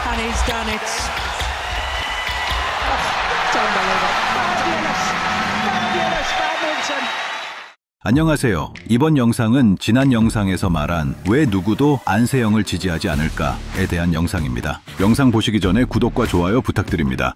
and he's done it. It's unbelievable. Fabulous, fabulous badminton. 안녕하세요. 이번 영상은 지난 영상에서 말한 왜 누구도 안세영을 지지하지 않을까에 대한 영상입니다. 영상 보시기 전에 구독과 좋아요 부탁드립니다.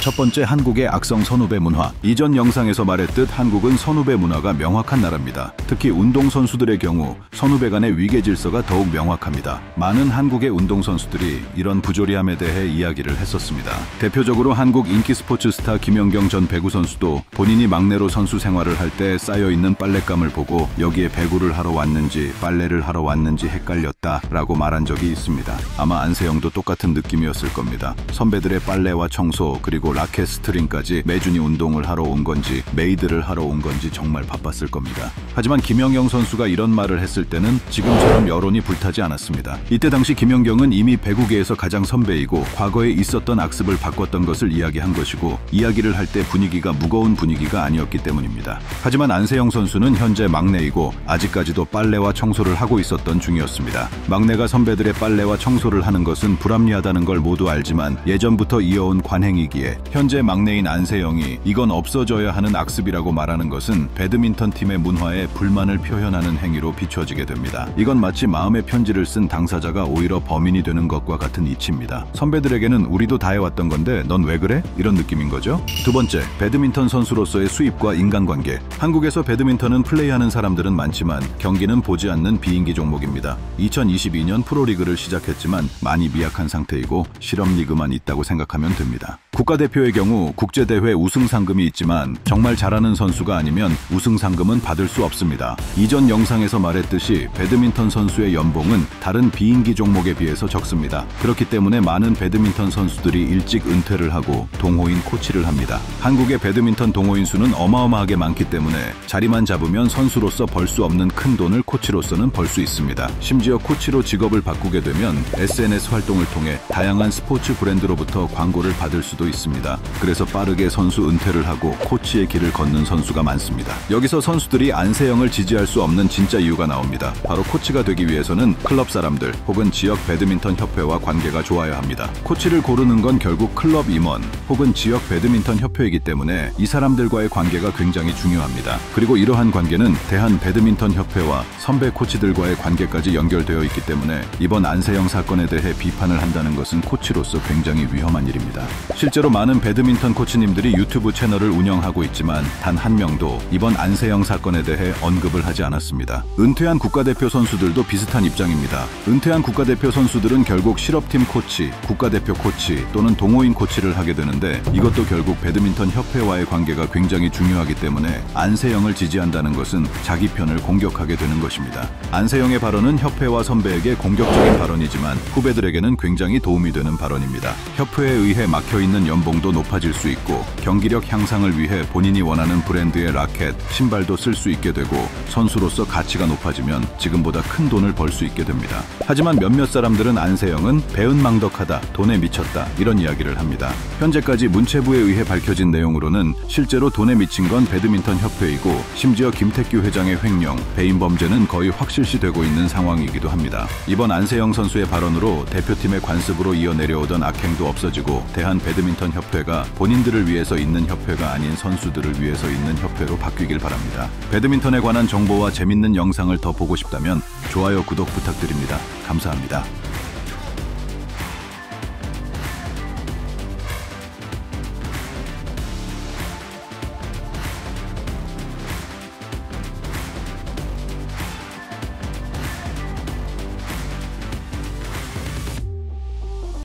첫 번째, 한국의 악성 선후배 문화. 이전 영상에서 말했듯 한국은 선후배 문화가 명확한 나라입니다. 특히 운동선수들의 경우 선후배 간의 위계 질서가 더욱 명확합니다. 많은 한국의 운동선수들이 이런 부조리함에 대해 이야기를 했었습니다. 대표적으로 한국 인기 스포츠 스타 김연경 전 배구 선수도 본인이 막내로 선수 생활을 할 때 쌓여있는 빨랫감을 보고 여기에 배구를 하러 왔는지 빨래를 하러 왔는지 헷갈렸다라고 말한 적이 있습니다. 아마 안세영도 똑같은 느낌이었을 겁니다. 선배들의 빨래와 청소 그리고 라켓 스트링까지 매준이 운동을 하러 온 건지 메이드를 하러 온 건지 정말 바빴을 겁니다. 하지만 김연경 선수가 이런 말을 했을 때는 지금처럼 여론이 불타지 않았습니다. 이때 당시 김연경은 이미 배구계에서 가장 선배이고 과거에 있었던 악습을 바꿨던 것을 이야기한 것이고 이야기를 할 때 분위기가 무거운 분위기가 아니었기 때문입니다. 하지만 안세영 선수는 현재 막내이고 아직까지도 빨래와 청소를 하고 있었던 중이었습니다. 막내가 선배들의 빨래와 청소를 하는 것은 불합리하다는 걸 모두 알지만 예전부터 이어온 관행이기에 현재 막내인 안세영이 이건 없어져야 하는 악습이라고 말하는 것은 배드민턴 팀의 문화에 불만을 표현하는 행위로 비춰지게 됩니다. 이건 마치 마음의 편지를 쓴 당사자가 오히려 범인이 되는 것과 같은 이치입니다. 선배들에게는 우리도 다 해왔던 건데 넌 왜 그래? 이런 느낌인 거죠. 두 번째, 배드민턴 선수로서의 수입과 인간관계. 한국에서 배드민턴은 플레이하는 사람들은 많지만 경기는 보지 않는 비인기 종목입니다. 2022년 프로리그를 시작했지만 많이 미약한 상태이고 실업리그만 있다고 생각하면 됩니다. 국가대표의 경우 국제대회 우승상금이 있지만 정말 잘하는 선수가 아니면 우승상금은 받을 수 없습니다. 이전 영상에서 말했듯이 배드민턴 선수의 연봉은 다른 비인기 종목에 비해서 적습니다. 그렇기 때문에 많은 배드민턴 선수들이 일찍 은퇴를 하고 동호인 코치를 합니다. 한국의 배드민턴 동호인 수는 어마어마하게 많기 때문에 자리만 잡으면 선수로서 벌 수 없는 큰 돈을 코치로서는 벌 수 있습니다. 심지어 코치로 직업을 바꾸게 되면 SNS 활동을 통해 다양한 스포츠 브랜드로부터 광고를 받을 수도 있습니다. 그래서 빠르게 선수 은퇴를 하고 코치의 길을 걷는 선수가 많습니다. 여기서 선수들이 안세영을 지지할 수 없는 진짜 이유가 나옵니다. 바로 코치가 되기 위해서는 클럽 사람들 혹은 지역 배드민턴 협회와 관계가 좋아야 합니다. 코치를 고르는 건 결국 클럽 임원 혹은 지역 배드민턴 협회이기 때문에 이 사람들과의 관계가 굉장히 중요합니다. 그리고 이러한 관계는 대한 배드민턴 협회와 선배 코치들과의 관계까지 연결되어 있기 때문에 이번 안세영 사건에 대해 비판을 한다는 것은 코치로서 굉장히 위험한 일입니다. 실제로 많은 배드민턴 코치님들이 유튜브 채널을 운영하고 있지만 단 한 명도 이번 안세영 사건에 대해 언급을 하지 않았습니다. 은퇴한 국가대표 선수들도 비슷한 입장입니다. 은퇴한 국가대표 선수들은 결국 실업팀 코치, 국가대표 코치 또는 동호인 코치를 하게 되는데 이것도 결국 배드민턴 협회와의 관계가 굉장히 중요하기 때문에 안세영을 지지한다는 것은 자기 편을 공격하게 되는 것입니다. 안세영의 발언은 협회와 선배에게 공격적인 발언이지만 후배들에게는 굉장히 도움이 되는 발언입니다. 협회에 의해 막혀있는 연봉도 높아질 수 있고 경기력 향상을 위해 본인이 원하는 브랜드의 라켓, 신발도 쓸 수 있게 되고 선수로서 가치가 높아지면 지금보다 큰 돈을 벌 수 있게 됩니다. 하지만 몇몇 사람들은 안세영은 배은망덕하다, 돈에 미쳤다 이런 이야기를 합니다. 현재까지 문체부에 의해 밝혀진 내용으로는 실제로 돈에 미친 건 배드민턴 협회이고 심지어 김태규 회장의 횡령, 배임 범죄는 거의 확실시되고 있는 상황이기도 합니다. 이번 안세영 선수의 발언으로 대표팀의 관습으로 이어 내려오던 악행도 없어지고 대한 배드민턴 협회가 본인들을 위해서 있는 협회가 아닌 선수들을 위해서 있는 협회로 바뀌길 바랍니다. 배드민턴에 관한 정보와 재밌는 영상을 더 보고 싶다면 좋아요, 구독 부탁드립니다. 감사합니다.